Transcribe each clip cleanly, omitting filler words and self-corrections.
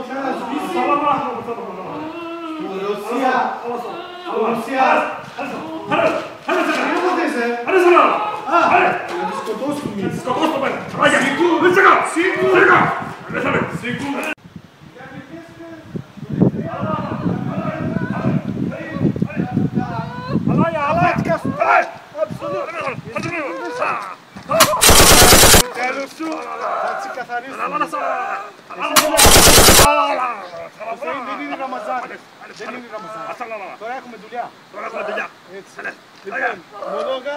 φωτιά να σβήσει. Ρωσία. Να τη σκοτώσουμε. Σίκου. Τέλος σου, θα ξεκαθαρίσουμε. Δεν είναι Ραμαζάν. Τώρα έχουμε δουλειά. Λοιπόν, μονόγα,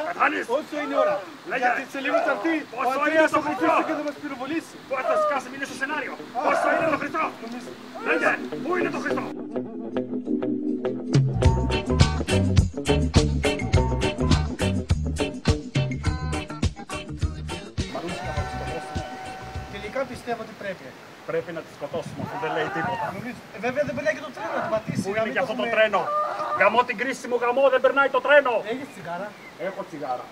όσο είναι η ώρα. Γιατί σε λίγο θα έρθει ο Αντρέας ο Χριστός και θα μας πυροβολήσει. Πώς θα σκάσει μιλήσει στο σενάριο. Πόσο είναι το Χριστό. Λέγε, πού είναι το Χριστό. Τελικά πιστεύω ότι πρέπει. Πρέπει να τη σκοτώσουμε αφού δεν λέει τίποτα. Βέβαια δεν περνάει και το τρένο να την πατήσει. Πού είναι και αυτό το τρένο. Γαμώ την κρίση μου, γαμώ, δεν περνάει το τρένο. Έχεις τσιγάρα. Έχω τσιγάρα.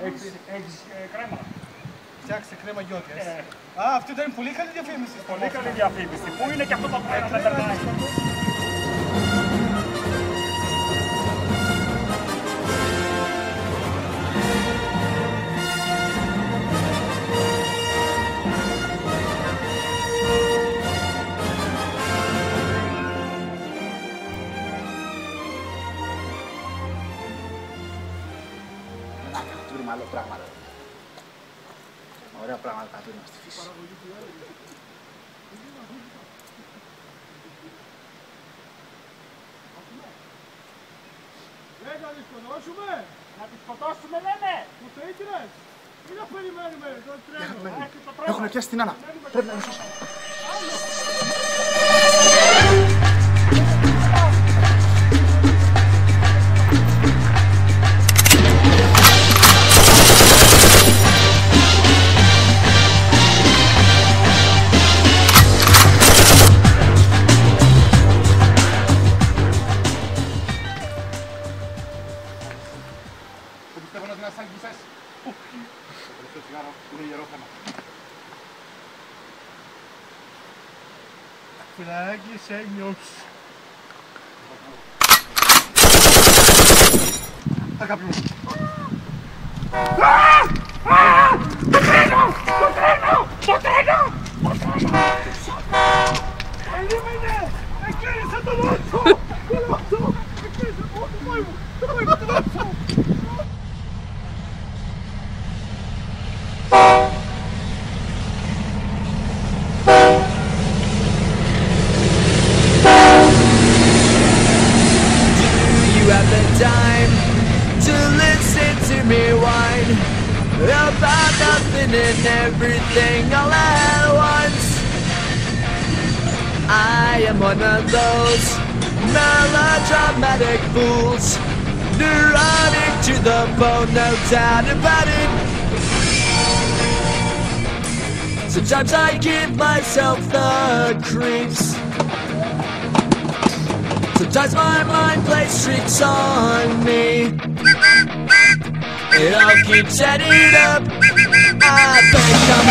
Έχεις κρέμα. Φτιάξε κρέμα γιώτες. Α, αυτή ήταν πολύ καλή διαφήμιση. Πολύ καλή διαφήμιση. Πού είναι και αυτό το τρένο δεν περνάει. Βρούμε άλλο πράγματα. Ωραία πράγματα θα βρούμε στη φύση. Να τη σκοτώσουμε! Να τη σκοτώσουμε λέμε! Που το ήθελες! Μην να περιμένουμε το τρένο! Έχουν πιάσει την Άννα. Πρέπει να νησώσουμε. Πιστεύω να την ασάγγισες. Το τελευταίο τσιγάρο είναι ιερό θέμα. Φιλαράκι σε νιώψει. Αγάπη μου. Το τρένο! Το τρένο! Το τρένο! Περίμενε! Εκκλίνησα τον όρθο! Τον όρθο! Εκκλίνησα τον όρθο! Το πάει μου! Το όρθο! Time to listen to me whine about nothing and everything all at once. I am one of those melodramatic fools, neurotic to the bone, no doubt about it. Sometimes I give myself the creeps. Sometimes my mind plays tricks on me. It all keeps adding up. I think I'm